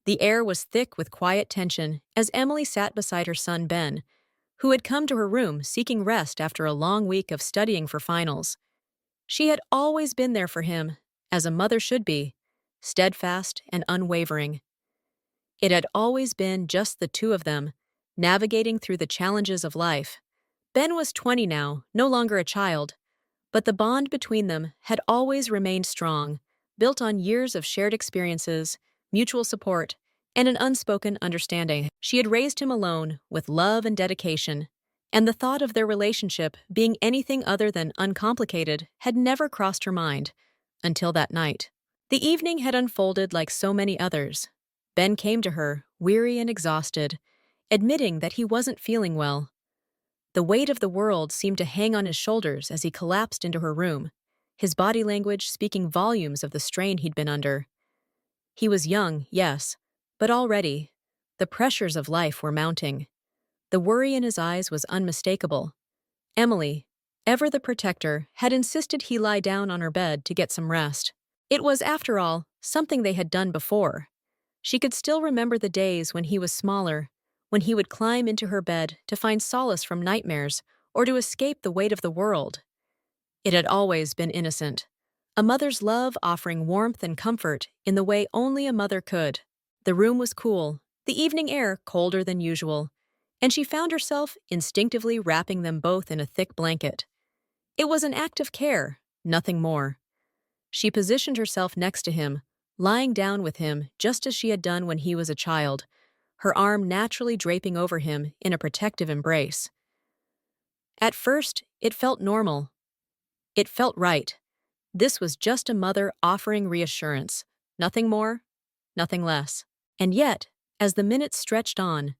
The air was thick with quiet tension as Emily sat beside her son Ben, who had come to her room seeking rest after a long week of studying for finals. She had always been there for him, as a mother should be, steadfast and unwavering. It had always been just the two of them, navigating through the challenges of life. Ben was 20 now, no longer a child, but the bond between them had always remained strong, built on years of shared experiences, mutual support, and an unspoken understanding. She had raised him alone, with love and dedication, and the thought of their relationship being anything other than uncomplicated had never crossed her mind, until that night. The evening had unfolded like so many others. Ben came to her, weary and exhausted, admitting that he wasn't feeling well. The weight of the world seemed to hang on his shoulders as he collapsed into her room, his body language speaking volumes of the strain he'd been under. He was young, yes, but already, the pressures of life were mounting. The worry in his eyes was unmistakable. Emily, ever the protector, had insisted he lie down on her bed to get some rest. It was, after all, something they had done before. She could still remember the days when he was smaller, when he would climb into her bed to find solace from nightmares or to escape the weight of the world. It had always been innocent, a mother's love offering warmth and comfort in the way only a mother could. The room was cool, the evening air colder than usual, and she found herself instinctively wrapping them both in a thick blanket. It was an act of care, nothing more. She positioned herself next to him, lying down with him just as she had done when he was a child, her arm naturally draping over him in a protective embrace. At first, it felt normal. It felt right. This was just a mother offering reassurance, nothing more, nothing less. And yet, as the minutes stretched on,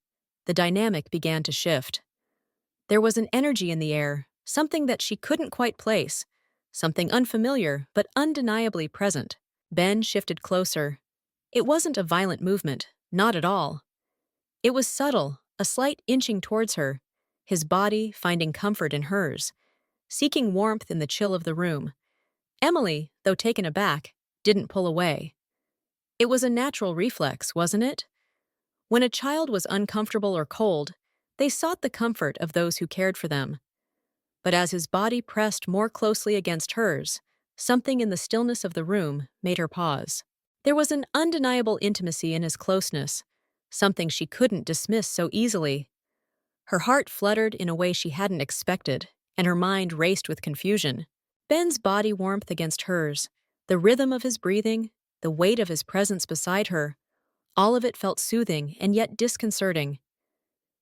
the dynamic began to shift. There was an energy in the air, something that she couldn't quite place, something unfamiliar but undeniably present. Ben shifted closer. It wasn't a violent movement, not at all. It was subtle, a slight inching towards her, his body finding comfort in hers, seeking warmth in the chill of the room. Emily, though taken aback, didn't pull away. It was a natural reflex, wasn't it? When a child was uncomfortable or cold, they sought the comfort of those who cared for them. But as his body pressed more closely against hers, something in the stillness of the room made her pause. There was an undeniable intimacy in his closeness, something she couldn't dismiss so easily. Her heart fluttered in a way she hadn't expected, and her mind raced with confusion. Ben's body warmth against hers, the rhythm of his breathing, the weight of his presence beside her, all of it felt soothing and yet disconcerting.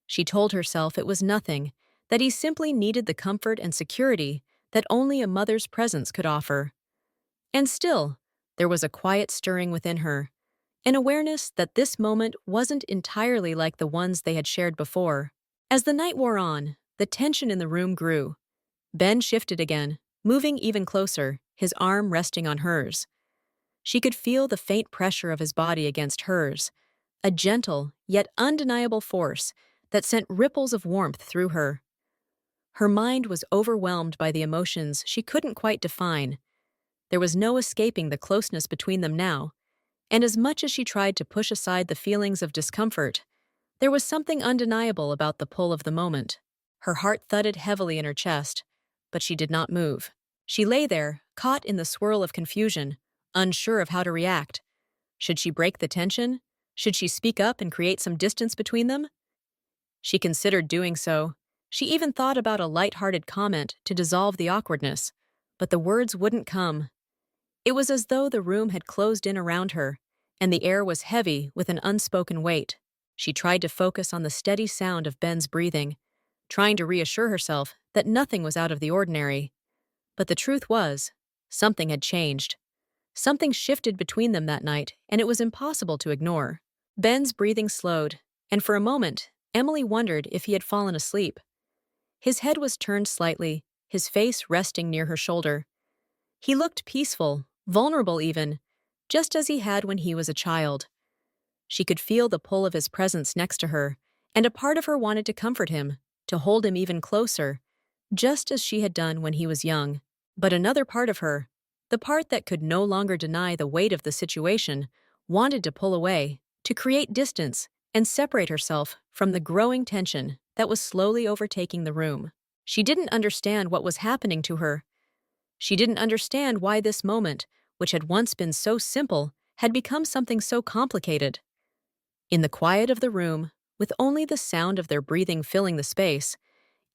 She told herself it was nothing, that he simply needed the comfort and security that only a mother's presence could offer. And still, there was a quiet stirring within her, an awareness that this moment wasn't entirely like the ones they had shared before. As the night wore on, the tension in the room grew. Ben shifted again, moving even closer, his arm resting on hers. She could feel the faint pressure of his body against hers, a gentle yet undeniable force that sent ripples of warmth through her. Her mind was overwhelmed by the emotions she couldn't quite define. There was no escaping the closeness between them now, and as much as she tried to push aside the feelings of discomfort, there was something undeniable about the pull of the moment. Her heart thudded heavily in her chest, but she did not move. She lay there, caught in the swirl of confusion, unsure of how to react. Should she break the tension? Should she speak up and create some distance between them? She considered doing so. She even thought about a light-hearted comment to dissolve the awkwardness, but the words wouldn't come. It was as though the room had closed in around her, and the air was heavy with an unspoken weight. She tried to focus on the steady sound of Ben's breathing, trying to reassure herself that nothing was out of the ordinary. But the truth was, something had changed. Something shifted between them that night, and it was impossible to ignore. Ben's breathing slowed, and for a moment, Emily wondered if he had fallen asleep. His head was turned slightly, his face resting near her shoulder. He looked peaceful, vulnerable even, just as he had when he was a child. She could feel the pull of his presence next to her, and a part of her wanted to comfort him, to hold him even closer, just as she had done when he was young. But another part of her, the part that could no longer deny the weight of the situation, wanted to pull away, to create distance and separate herself from the growing tension that was slowly overtaking the room. She didn't understand what was happening to her. She didn't understand why this moment, which had once been so simple, had become something so complicated. In the quiet of the room, with only the sound of their breathing filling the space,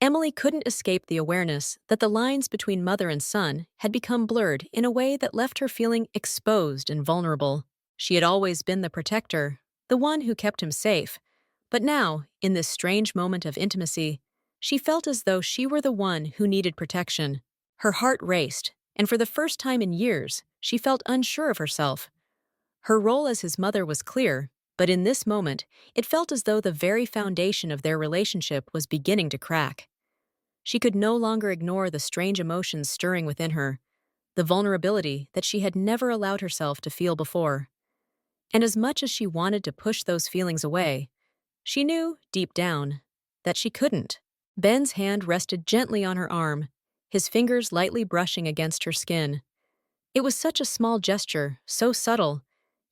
Emily couldn't escape the awareness that the lines between mother and son had become blurred in a way that left her feeling exposed and vulnerable. She had always been the protector, the one who kept him safe, but now, in this strange moment of intimacy, she felt as though she were the one who needed protection. Her heart raced, and for the first time in years, she felt unsure of herself. Her role as his mother was clear, but in this moment, it felt as though the very foundation of their relationship was beginning to crack. She could no longer ignore the strange emotions stirring within her, the vulnerability that she had never allowed herself to feel before. And as much as she wanted to push those feelings away, she knew, deep down, that she couldn't. Ben's hand rested gently on her arm, his fingers lightly brushing against her skin. It was such a small gesture, so subtle,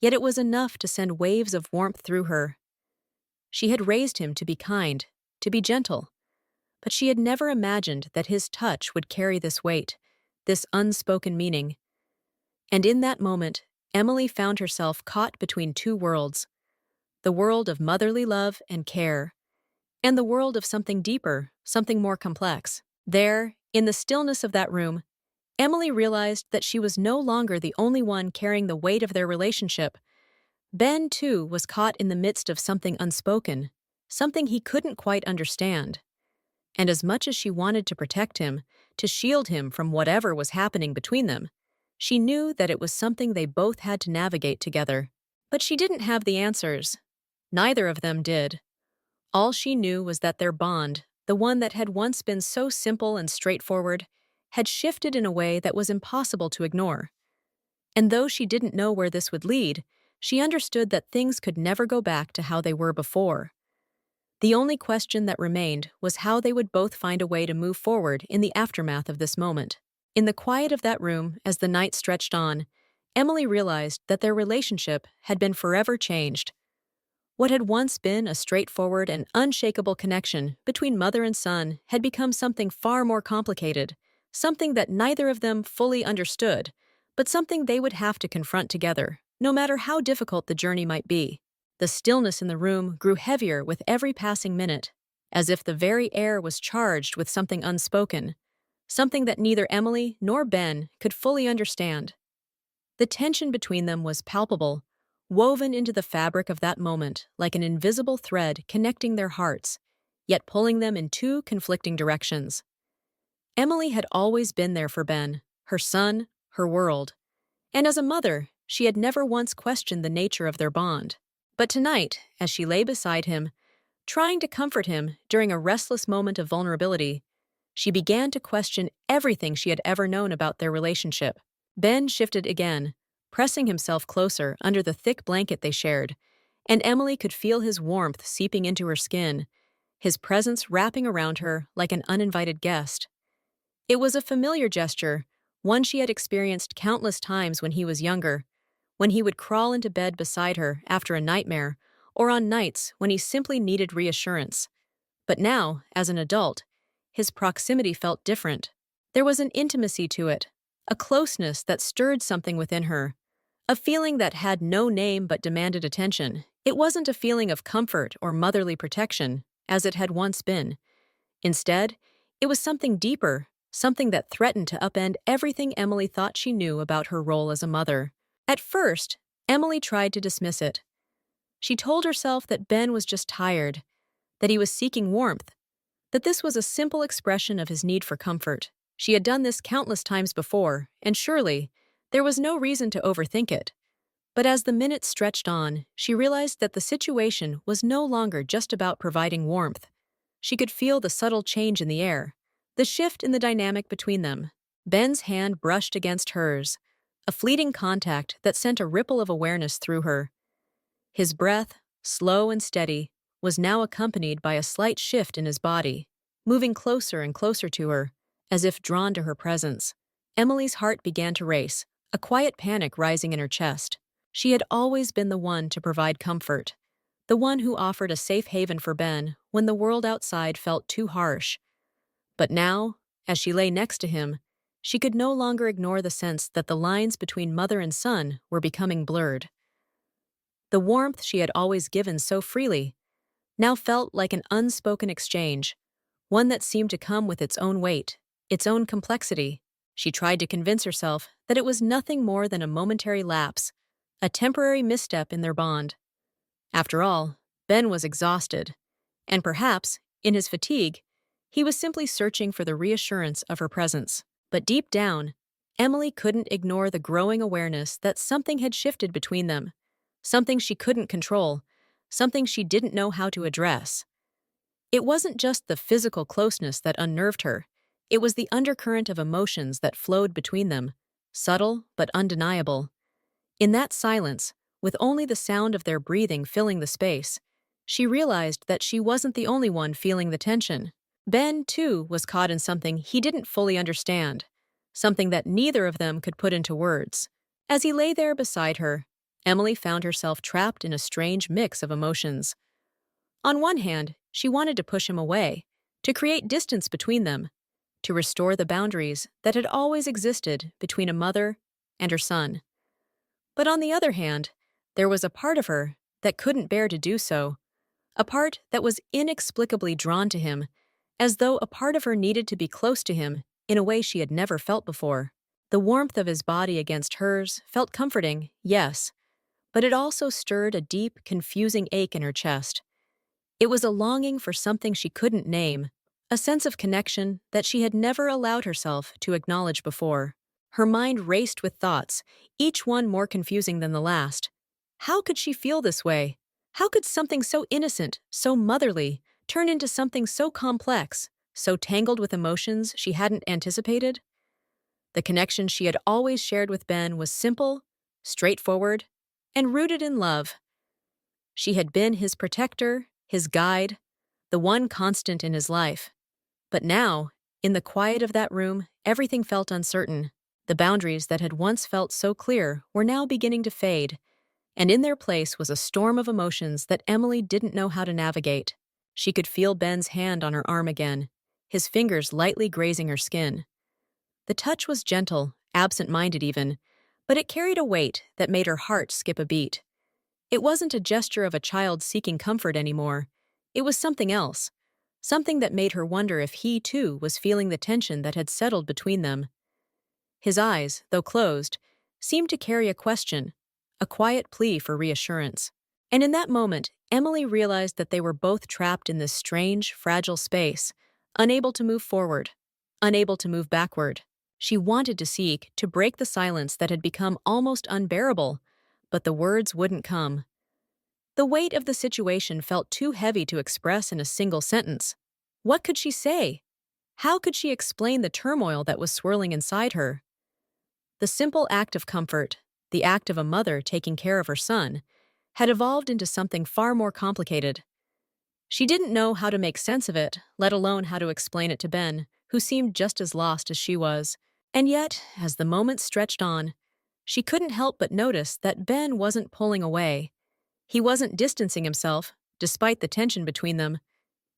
yet it was enough to send waves of warmth through her. She had raised him to be kind, to be gentle, but she had never imagined that his touch would carry this weight, this unspoken meaning. And in that moment, Emily found herself caught between two worlds, the world of motherly love and care, and the world of something deeper, something more complex. There, in the stillness of that room, Emily realized that she was no longer the only one carrying the weight of their relationship. Ben, too, was caught in the midst of something unspoken, something he couldn't quite understand. And as much as she wanted to protect him, to shield him from whatever was happening between them, she knew that it was something they both had to navigate together. But she didn't have the answers. Neither of them did. All she knew was that their bond, the one that had once been so simple and straightforward, had shifted in a way that was impossible to ignore. And though she didn't know where this would lead, she understood that things could never go back to how they were before. The only question that remained was how they would both find a way to move forward in the aftermath of this moment. In the quiet of that room, as the night stretched on, Emily realized that their relationship had been forever changed. What had once been a straightforward and unshakable connection between mother and son had become something far more complicated, something that neither of them fully understood, but something they would have to confront together, no matter how difficult the journey might be. The stillness in the room grew heavier with every passing minute, as if the very air was charged with something unspoken, something that neither Emily nor Ben could fully understand. The tension between them was palpable, woven into the fabric of that moment like an invisible thread connecting their hearts, yet pulling them in two conflicting directions. Emily had always been there for Ben, her son, her world, and as a mother, she had never once questioned the nature of their bond. But tonight, as she lay beside him, trying to comfort him during a restless moment of vulnerability, she began to question everything she had ever known about their relationship. Ben shifted again, pressing himself closer under the thick blanket they shared, and Emily could feel his warmth seeping into her skin, his presence wrapping around her like an uninvited guest. It was a familiar gesture, one she had experienced countless times when he was younger, when he would crawl into bed beside her after a nightmare, or on nights when he simply needed reassurance. But now, as an adult, his proximity felt different. There was an intimacy to it, a closeness that stirred something within her, a feeling that had no name but demanded attention. It wasn't a feeling of comfort or motherly protection, as it had once been. Instead, it was something deeper, something that threatened to upend everything Emily thought she knew about her role as a mother. At first, Emily tried to dismiss it. She told herself that Ben was just tired, that he was seeking warmth, that this was a simple expression of his need for comfort. She had done this countless times before, and surely, there was no reason to overthink it. But as the minutes stretched on, she realized that the situation was no longer just about providing warmth. She could feel the subtle change in the air, the shift in the dynamic between them. Ben's hand brushed against hers, a fleeting contact that sent a ripple of awareness through her. His breath, slow and steady, was now accompanied by a slight shift in his body, moving closer and closer to her, as if drawn to her presence. Emily's heart began to race, a quiet panic rising in her chest. She had always been the one to provide comfort, the one who offered a safe haven for Ben when the world outside felt too harsh. But now, as she lay next to him, she could no longer ignore the sense that the lines between mother and son were becoming blurred. The warmth she had always given so freely now felt like an unspoken exchange, one that seemed to come with its own weight, its own complexity. She tried to convince herself that it was nothing more than a momentary lapse, a temporary misstep in their bond. After all, Ben was exhausted, and perhaps, in his fatigue, he was simply searching for the reassurance of her presence. But deep down, Emily couldn't ignore the growing awareness that something had shifted between them, something she couldn't control, something she didn't know how to address. It wasn't just the physical closeness that unnerved her, it was the undercurrent of emotions that flowed between them, subtle but undeniable. In that silence, with only the sound of their breathing filling the space, she realized that she wasn't the only one feeling the tension. Ben, too, was caught in something he didn't fully understand, something that neither of them could put into words. As he lay there beside her, Emily found herself trapped in a strange mix of emotions. On one hand, she wanted to push him away, to create distance between them, to restore the boundaries that had always existed between a mother and her son. But on the other hand, there was a part of her that couldn't bear to do so, a part that was inexplicably drawn to him, as though a part of her needed to be close to him in a way she had never felt before. The warmth of his body against hers felt comforting, yes, but it also stirred a deep, confusing ache in her chest. It was a longing for something she couldn't name, a sense of connection that she had never allowed herself to acknowledge before. Her mind raced with thoughts, each one more confusing than the last. How could she feel this way? How could something so innocent, so motherly, turn into something so complex, so tangled with emotions she hadn't anticipated? The connection she had always shared with Ben was simple, straightforward, and rooted in love. She had been his protector, his guide, the one constant in his life. But now, in the quiet of that room, everything felt uncertain. The boundaries that had once felt so clear were now beginning to fade, and in their place was a storm of emotions that Emily didn't know how to navigate. She could feel Ben's hand on her arm again, his fingers lightly grazing her skin. The touch was gentle, absent-minded even, but it carried a weight that made her heart skip a beat. It wasn't a gesture of a child seeking comfort anymore. It was something else, something that made her wonder if he, too, was feeling the tension that had settled between them. His eyes, though closed, seemed to carry a question, a quiet plea for reassurance. And in that moment, Emily realized that they were both trapped in this strange, fragile space, unable to move forward, unable to move backward. She wanted to seek, to break the silence that had become almost unbearable, but the words wouldn't come. The weight of the situation felt too heavy to express in a single sentence. What could she say? How could she explain the turmoil that was swirling inside her? The simple act of comfort, the act of a mother taking care of her son, had evolved into something far more complicated. She didn't know how to make sense of it, let alone how to explain it to Ben, who seemed just as lost as she was. And yet, as the moments stretched on, she couldn't help but notice that Ben wasn't pulling away. He wasn't distancing himself, despite the tension between them.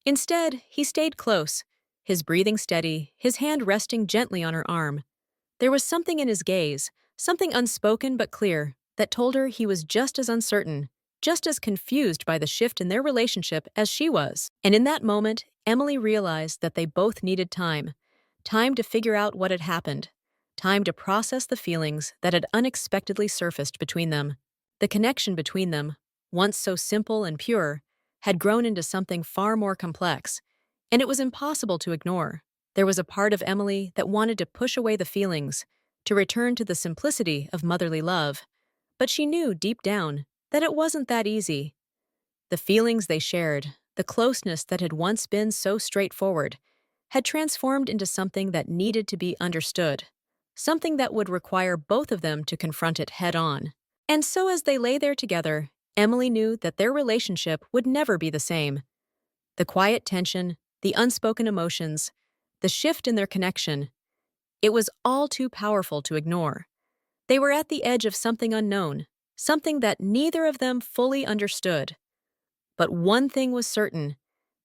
Instead, he stayed close, his breathing steady, his hand resting gently on her arm. There was something in his gaze, something unspoken but clear, that told her he was just as uncertain, just as confused by the shift in their relationship as she was. And in that moment, Emily realized that they both needed time. Time to figure out what had happened. Time to process the feelings that had unexpectedly surfaced between them. The connection between them, once so simple and pure, had grown into something far more complex, and it was impossible to ignore. There was a part of Emily that wanted to push away the feelings, to return to the simplicity of motherly love, but she knew deep down that it wasn't that easy. The feelings they shared, the closeness that had once been so straightforward, had transformed into something that needed to be understood, something that would require both of them to confront it head-on. And so as they lay there together, Emily knew that their relationship would never be the same. The quiet tension, the unspoken emotions, the shift in their connection, it was all too powerful to ignore. They were at the edge of something unknown, something that neither of them fully understood. But one thing was certain: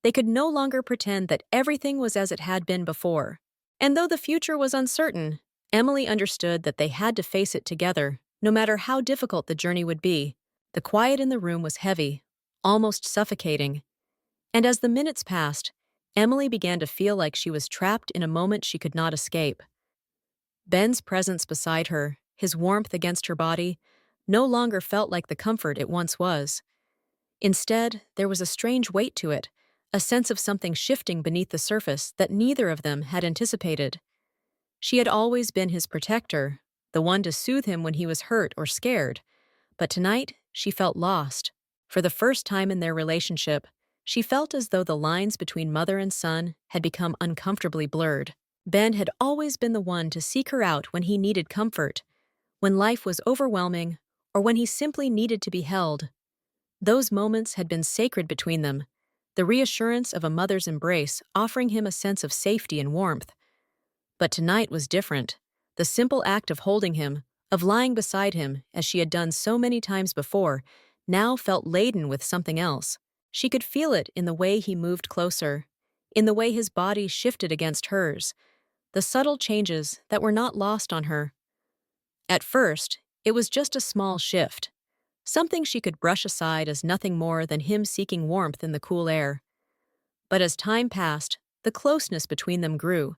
they could no longer pretend that everything was as it had been before. And though the future was uncertain, Emily understood that they had to face it together, no matter how difficult the journey would be. The quiet in the room was heavy, almost suffocating. And as the minutes passed, Emily began to feel like she was trapped in a moment she could not escape. Ben's presence beside her, his warmth against her body, no longer felt like the comfort it once was. Instead, there was a strange weight to it, a sense of something shifting beneath the surface that neither of them had anticipated. She had always been his protector, the one to soothe him when he was hurt or scared, but tonight she felt lost. For the first time in their relationship, she felt as though the lines between mother and son had become uncomfortably blurred. Ben had always been the one to seek her out when he needed comfort, when life was overwhelming, or when he simply needed to be held. Those moments had been sacred between them, the reassurance of a mother's embrace offering him a sense of safety and warmth. But tonight was different. The simple act of holding him, of lying beside him, as she had done so many times before, now felt laden with something else. She could feel it in the way he moved closer, in the way his body shifted against hers, the subtle changes that were not lost on her. At first, it was just a small shift, something she could brush aside as nothing more than him seeking warmth in the cool air. But as time passed, the closeness between them grew,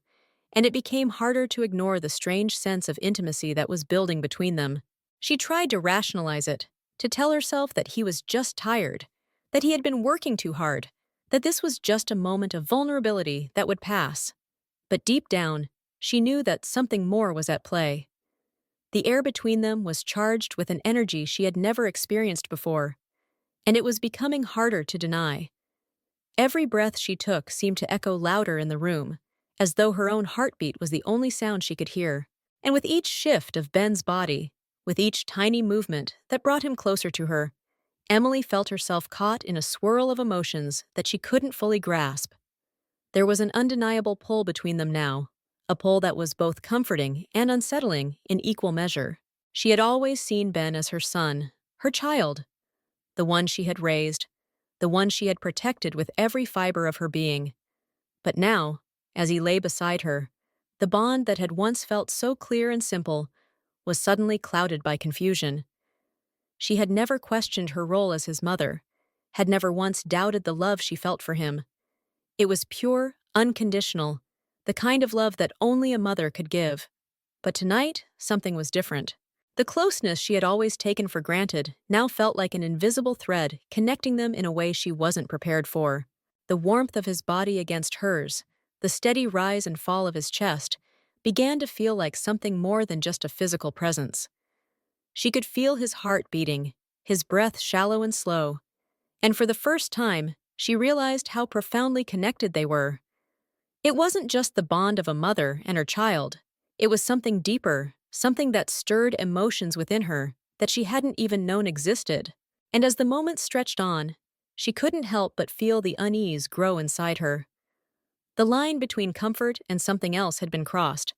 and it became harder to ignore the strange sense of intimacy that was building between them. She tried to rationalize it, to tell herself that he was just tired, that he had been working too hard, that this was just a moment of vulnerability that would pass. But deep down, she knew that something more was at play. The air between them was charged with an energy she had never experienced before, and it was becoming harder to deny. Every breath she took seemed to echo louder in the room, as though her own heartbeat was the only sound she could hear. And with each shift of Ben's body, with each tiny movement that brought him closer to her, Emily felt herself caught in a swirl of emotions that she couldn't fully grasp. There was an undeniable pull between them now, a pull that was both comforting and unsettling in equal measure. She had always seen Ben as her son, her child, the one she had raised, the one she had protected with every fiber of her being. But now, as he lay beside her, the bond that had once felt so clear and simple was suddenly clouded by confusion. She had never questioned her role as his mother, had never once doubted the love she felt for him. It was pure, unconditional, the kind of love that only a mother could give. But tonight, something was different. The closeness she had always taken for granted now felt like an invisible thread connecting them in a way she wasn't prepared for. The warmth of his body against hers, the steady rise and fall of his chest, began to feel like something more than just a physical presence. She could feel his heart beating, his breath shallow and slow, and for the first time, she realized how profoundly connected they were. It wasn't just the bond of a mother and her child. It was something deeper, something that stirred emotions within her that she hadn't even known existed. And as the moments stretched on, she couldn't help but feel the unease grow inside her. The line between comfort and something else had been crossed,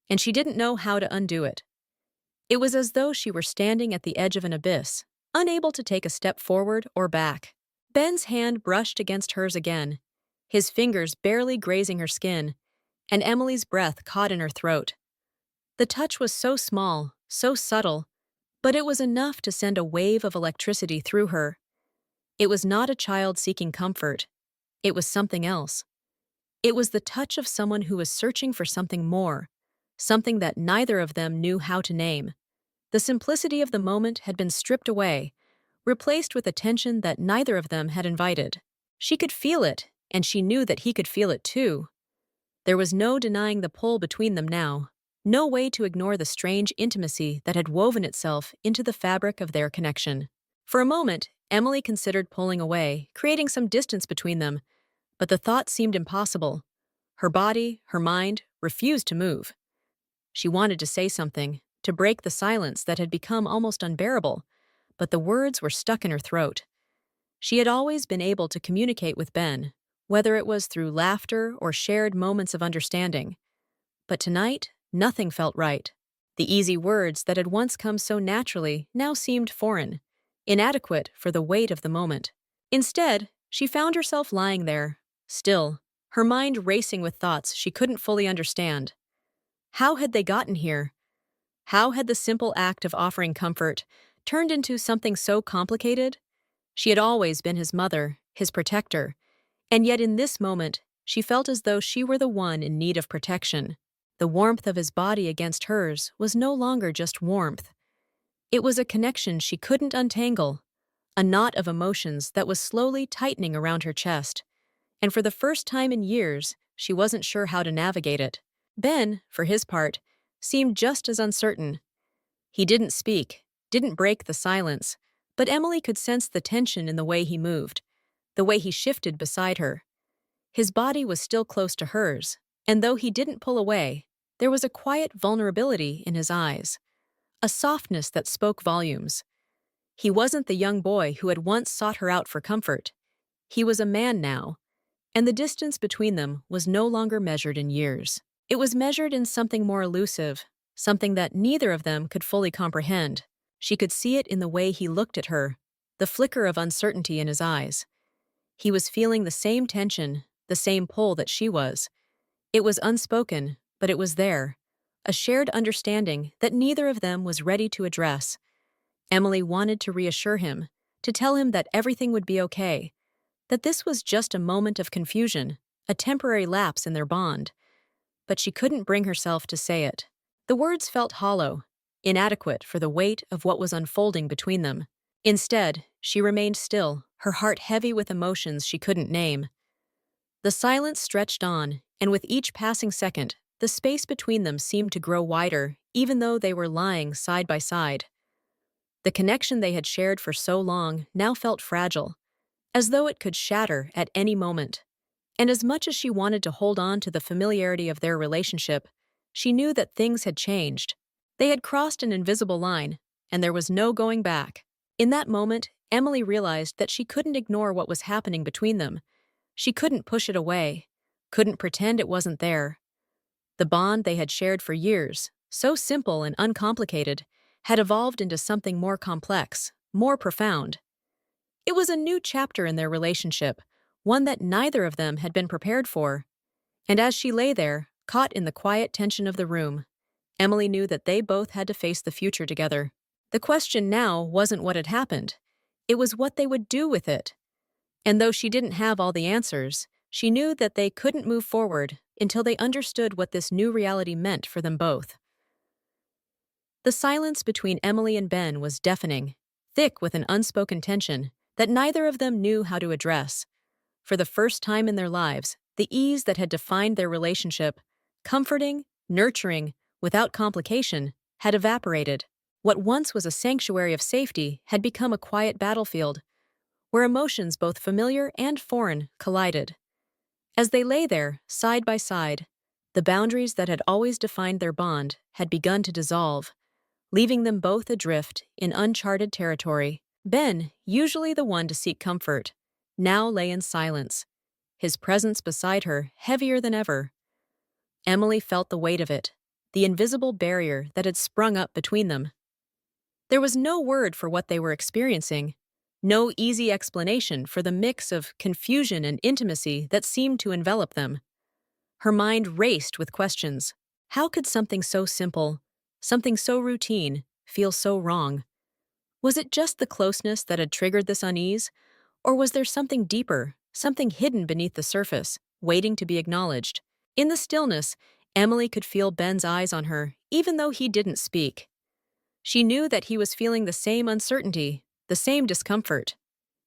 and she didn't know how to undo it. It was as though she were standing at the edge of an abyss, unable to take a step forward or back. Ben's hand brushed against hers again, his fingers barely grazing her skin, and Emily's breath caught in her throat. The touch was so small, so subtle, but it was enough to send a wave of electricity through her. It was not a child seeking comfort. It was something else. It was the touch of someone who was searching for something more, something that neither of them knew how to name. The simplicity of the moment had been stripped away, replaced with a tension that neither of them had invited. She could feel it, and she knew that he could feel it too. There was no denying the pull between them now, no way to ignore the strange intimacy that had woven itself into the fabric of their connection. For a moment, Emily considered pulling away, creating some distance between them, but the thought seemed impossible. Her body, her mind, refused to move. She wanted to say something, to break the silence that had become almost unbearable, but the words were stuck in her throat. She had always been able to communicate with Ben, whether it was through laughter or shared moments of understanding. But tonight, nothing felt right. The easy words that had once come so naturally now seemed foreign, inadequate for the weight of the moment. Instead, she found herself lying there, still, her mind racing with thoughts she couldn't fully understand. How had they gotten here? How had the simple act of offering comfort turned into something so complicated? She had always been his mother, his protector, and yet in this moment, she felt as though she were the one in need of protection. The warmth of his body against hers was no longer just warmth. It was a connection she couldn't untangle, a knot of emotions that was slowly tightening around her chest. And for the first time in years, she wasn't sure how to navigate it. Ben, for his part, seemed just as uncertain. He didn't speak, didn't break the silence, but Emily could sense the tension in the way he moved, the way he shifted beside her. His body was still close to hers, and though he didn't pull away, there was a quiet vulnerability in his eyes, a softness that spoke volumes. He wasn't the young boy who had once sought her out for comfort. He was a man now, and the distance between them was no longer measured in years. It was measured in something more elusive, something that neither of them could fully comprehend. She could see it in the way he looked at her, the flicker of uncertainty in his eyes. He was feeling the same tension, the same pull that she was. It was unspoken, but it was there, a shared understanding that neither of them was ready to address. Emily wanted to reassure him, to tell him that everything would be okay, that this was just a moment of confusion, a temporary lapse in their bond. But she couldn't bring herself to say it. The words felt hollow, inadequate for the weight of what was unfolding between them. Instead, she remained still, her heart heavy with emotions she couldn't name. The silence stretched on, and with each passing second, the space between them seemed to grow wider, even though they were lying side by side. The connection they had shared for so long now felt fragile, as though it could shatter at any moment. And as much as she wanted to hold on to the familiarity of their relationship, she knew that things had changed. They had crossed an invisible line, and there was no going back. In that moment, Emily realized that she couldn't ignore what was happening between them. She couldn't push it away, couldn't pretend it wasn't there. The bond they had shared for years, so simple and uncomplicated, had evolved into something more complex, more profound. It was a new chapter in their relationship, one that neither of them had been prepared for. And as she lay there, caught in the quiet tension of the room, Emily knew that they both had to face the future together. The question now wasn't what had happened. It was what they would do with it. And though she didn't have all the answers, she knew that they couldn't move forward until they understood what this new reality meant for them both. The silence between Emily and Ben was deafening, thick with an unspoken tension that neither of them knew how to address. For the first time in their lives, the ease that had defined their relationship, comforting, nurturing, without complication, had evaporated. What once was a sanctuary of safety had become a quiet battlefield, where emotions both familiar and foreign collided. As they lay there, side by side, the boundaries that had always defined their bond had begun to dissolve, leaving them both adrift in uncharted territory. Ben, usually the one to seek comfort, now lay in silence, his presence beside her heavier than ever. Emily felt the weight of it, the invisible barrier that had sprung up between them. There was no word for what they were experiencing, no easy explanation for the mix of confusion and intimacy that seemed to envelop them. Her mind raced with questions. How could something so simple, something so routine, feel so wrong? Was it just the closeness that had triggered this unease, or was there something deeper, something hidden beneath the surface, waiting to be acknowledged? In the stillness, Emily could feel Ben's eyes on her, even though he didn't speak. She knew that he was feeling the same uncertainty, the same discomfort.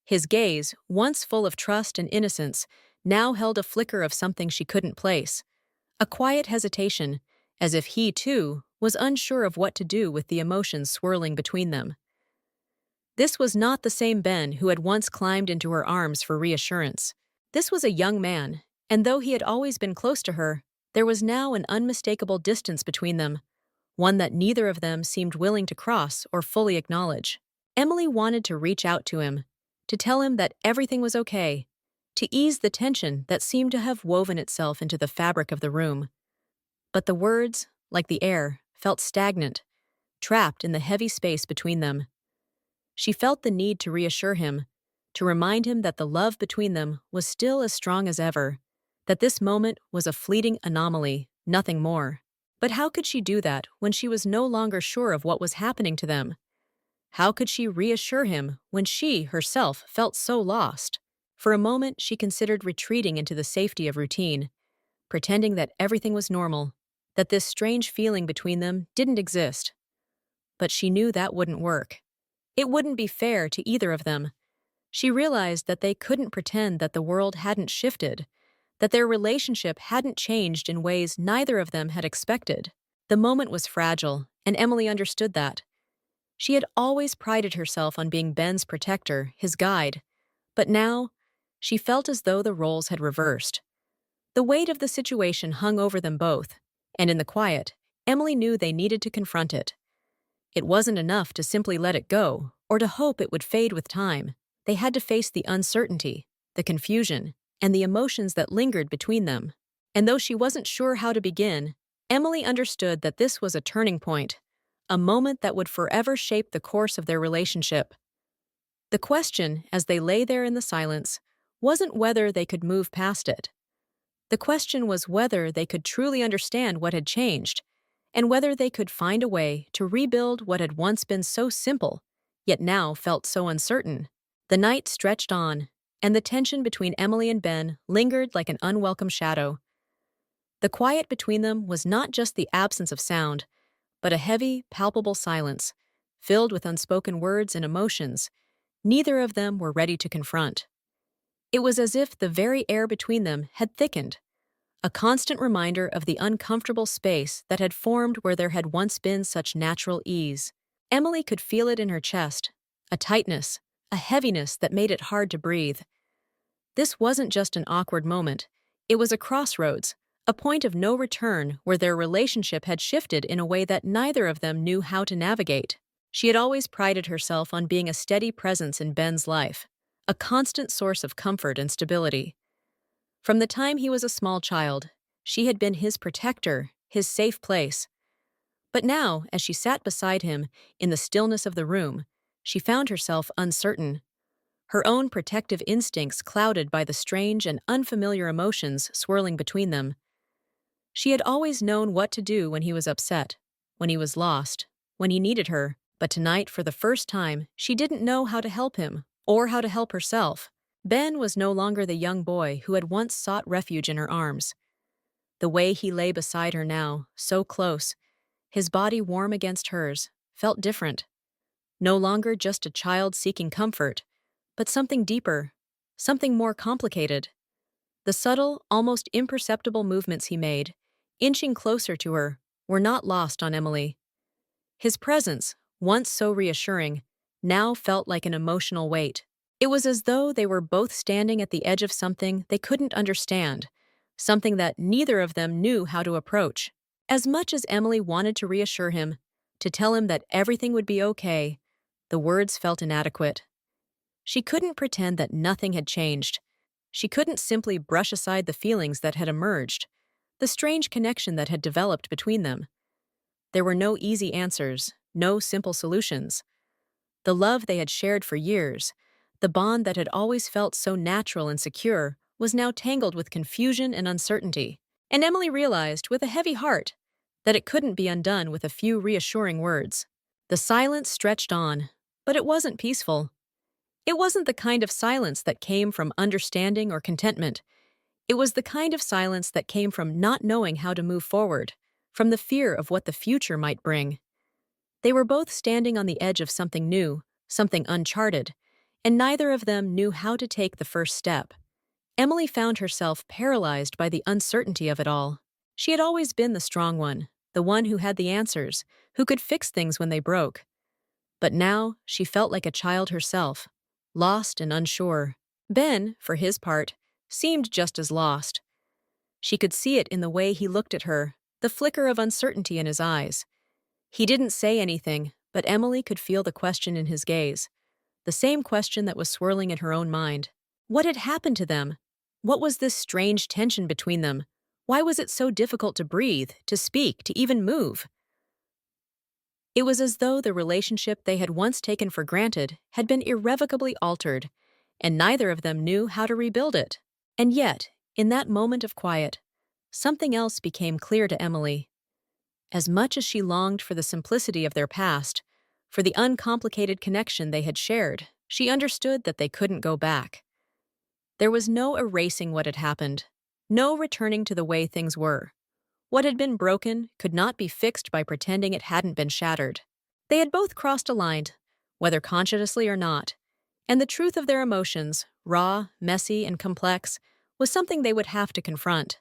His gaze, once full of trust and innocence, now held a flicker of something she couldn't place, a quiet hesitation, as if he, too, was unsure of what to do with the emotions swirling between them. This was not the same Ben who had once climbed into her arms for reassurance. This was a young man, and though he had always been close to her, there was now an unmistakable distance between them, one that neither of them seemed willing to cross or fully acknowledge. Emily wanted to reach out to him, to tell him that everything was okay, to ease the tension that seemed to have woven itself into the fabric of the room. But the words, like the air, felt stagnant, trapped in the heavy space between them. She felt the need to reassure him, to remind him that the love between them was still as strong as ever, that this moment was a fleeting anomaly, nothing more. But how could she do that when she was no longer sure of what was happening to them? How could she reassure him when she, herself, felt so lost? For a moment, she considered retreating into the safety of routine, pretending that everything was normal, that this strange feeling between them didn't exist. But she knew that wouldn't work. It wouldn't be fair to either of them. She realized that they couldn't pretend that the world hadn't shifted, that their relationship hadn't changed in ways neither of them had expected. The moment was fragile, and Emily understood that. She had always prided herself on being Ben's protector, his guide, but now she felt as though the roles had reversed. The weight of the situation hung over them both, and in the quiet, Emily knew they needed to confront it. It wasn't enough to simply let it go, or to hope it would fade with time. They had to face the uncertainty, the confusion, and the emotions that lingered between them. And though she wasn't sure how to begin, Emily understood that this was a turning point, a moment that would forever shape the course of their relationship. The question, as they lay there in the silence, wasn't whether they could move past it. The question was whether they could truly understand what had changed, and whether they could find a way to rebuild what had once been so simple, yet now felt so uncertain. The night stretched on, and the tension between Emily and Ben lingered like an unwelcome shadow. The quiet between them was not just the absence of sound, but a heavy, palpable silence, filled with unspoken words and emotions neither of them were ready to confront. It was as if the very air between them had thickened, a constant reminder of the uncomfortable space that had formed where there had once been such natural ease. Emily could feel it in her chest, a tightness, a heaviness that made it hard to breathe. This wasn't just an awkward moment, it was a crossroads, a point of no return where their relationship had shifted in a way that neither of them knew how to navigate. She had always prided herself on being a steady presence in Ben's life, a constant source of comfort and stability. From the time he was a small child, she had been his protector, his safe place. But now, as she sat beside him, in the stillness of the room, she found herself uncertain. Her own protective instincts clouded by the strange and unfamiliar emotions swirling between them. She had always known what to do when he was upset, when he was lost, when he needed her, but tonight, for the first time, she didn't know how to help him, or how to help herself. Ben was no longer the young boy who had once sought refuge in her arms. The way he lay beside her now, so close, his body warm against hers, felt different. No longer just a child seeking comfort, but something deeper, something more complicated. The subtle, almost imperceptible movements he made, inching closer to her, were not lost on Emily. His presence, once so reassuring, now felt like an emotional weight. It was as though they were both standing at the edge of something they couldn't understand, something that neither of them knew how to approach. As much as Emily wanted to reassure him, to tell him that everything would be okay, the words felt inadequate. She couldn't pretend that nothing had changed. She couldn't simply brush aside the feelings that had emerged, the strange connection that had developed between them. There were no easy answers, no simple solutions. The love they had shared for years, the bond that had always felt so natural and secure, was now tangled with confusion and uncertainty. And Emily realized, with a heavy heart, that it couldn't be undone with a few reassuring words. The silence stretched on, but it wasn't peaceful. It wasn't the kind of silence that came from understanding or contentment. It was the kind of silence that came from not knowing how to move forward, from the fear of what the future might bring. They were both standing on the edge of something new, something uncharted, and neither of them knew how to take the first step. Emily found herself paralyzed by the uncertainty of it all. She had always been the strong one, the one who had the answers, who could fix things when they broke. But now she felt like a child herself, lost and unsure. Ben, for his part, seemed just as lost. She could see it in the way he looked at her, the flicker of uncertainty in his eyes. He didn't say anything, but Emily could feel the question in his gaze, the same question that was swirling in her own mind. What had happened to them? What was this strange tension between them? Why was it so difficult to breathe, to speak, to even move? It was as though the relationship they had once taken for granted had been irrevocably altered, and neither of them knew how to rebuild it. And yet, in that moment of quiet, something else became clear to Emily. As much as she longed for the simplicity of their past, for the uncomplicated connection they had shared, she understood that they couldn't go back. There was no erasing what had happened, no returning to the way things were. What had been broken could not be fixed by pretending it hadn't been shattered. They had both crossed a line, whether consciously or not, and the truth of their emotions, raw, messy, and complex, was something they would have to confront.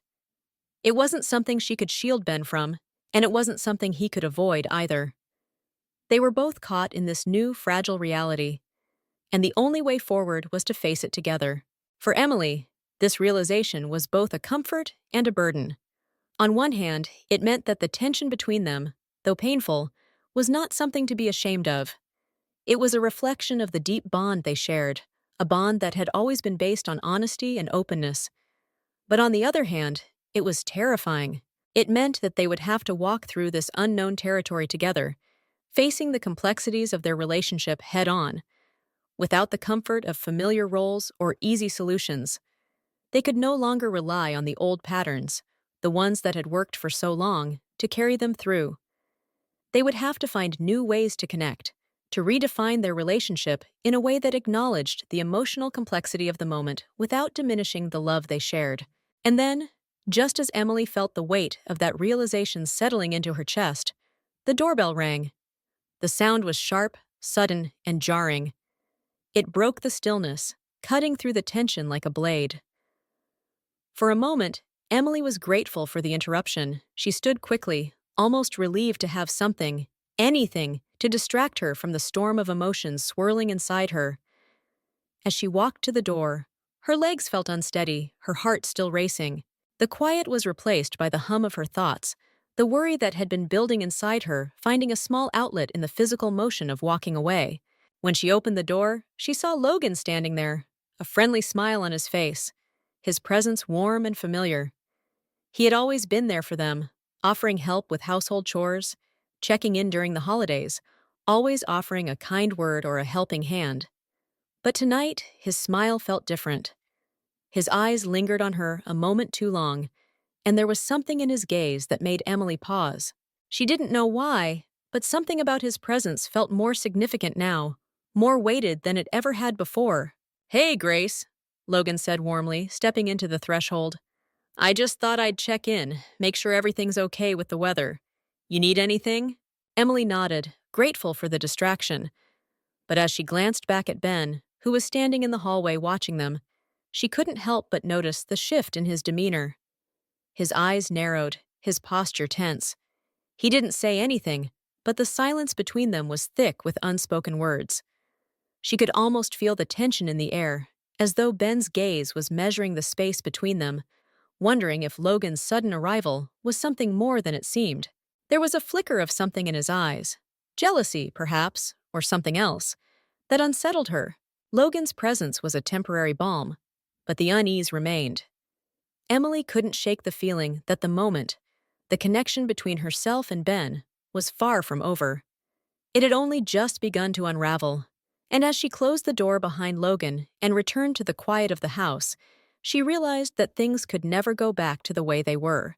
It wasn't something she could shield Ben from, and it wasn't something he could avoid either. They were both caught in this new, fragile reality, and the only way forward was to face it together. For Emily, this realization was both a comfort and a burden. On one hand, it meant that the tension between them, though painful, was not something to be ashamed of. It was a reflection of the deep bond they shared, a bond that had always been based on honesty and openness. But on the other hand, it was terrifying. It meant that they would have to walk through this unknown territory together, facing the complexities of their relationship head-on, without the comfort of familiar roles or easy solutions. They could no longer rely on the old patterns, the ones that had worked for so long, to carry them through. They would have to find new ways to connect, to redefine their relationship in a way that acknowledged the emotional complexity of the moment without diminishing the love they shared. And then, just as Emily felt the weight of that realization settling into her chest, the doorbell rang. The sound was sharp, sudden, and jarring. It broke the stillness, cutting through the tension like a blade. For a moment, Emily was grateful for the interruption. She stood quickly, almost relieved to have something, anything, to distract her from the storm of emotions swirling inside her. As she walked to the door, her legs felt unsteady, her heart still racing. The quiet was replaced by the hum of her thoughts, the worry that had been building inside her, finding a small outlet in the physical motion of walking away. When she opened the door, she saw Logan standing there, a friendly smile on his face, his presence warm and familiar. He had always been there for them, offering help with household chores, checking in during the holidays, always offering a kind word or a helping hand. But tonight, his smile felt different. His eyes lingered on her a moment too long, and there was something in his gaze that made Emily pause. She didn't know why, but something about his presence felt more significant now, more weighted than it ever had before. "Hey, Grace," Logan said warmly, stepping into the threshold. "I just thought I'd check in, make sure everything's okay with the weather. You need anything?" Emily nodded, grateful for the distraction. But as she glanced back at Ben, who was standing in the hallway watching them, she couldn't help but notice the shift in his demeanor. His eyes narrowed, his posture tense. He didn't say anything, but the silence between them was thick with unspoken words. She could almost feel the tension in the air, as though Ben's gaze was measuring the space between them, wondering if Logan's sudden arrival was something more than it seemed. There was a flicker of something in his eyes, jealousy, perhaps, or something else, that unsettled her. Logan's presence was a temporary balm, but the unease remained. Emily couldn't shake the feeling that the moment, the connection between herself and Ben, was far from over. It had only just begun to unravel, and as she closed the door behind Logan and returned to the quiet of the house, she realized that things could never go back to the way they were.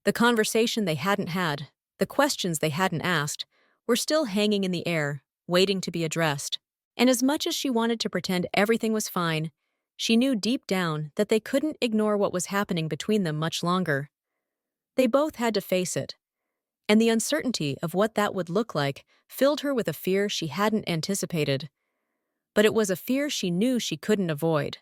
The conversation they hadn't had, the questions they hadn't asked, were still hanging in the air, waiting to be addressed. And as much as she wanted to pretend everything was fine, she knew deep down that they couldn't ignore what was happening between them much longer. They both had to face it, and the uncertainty of what that would look like filled her with a fear she hadn't anticipated. But it was a fear she knew she couldn't avoid.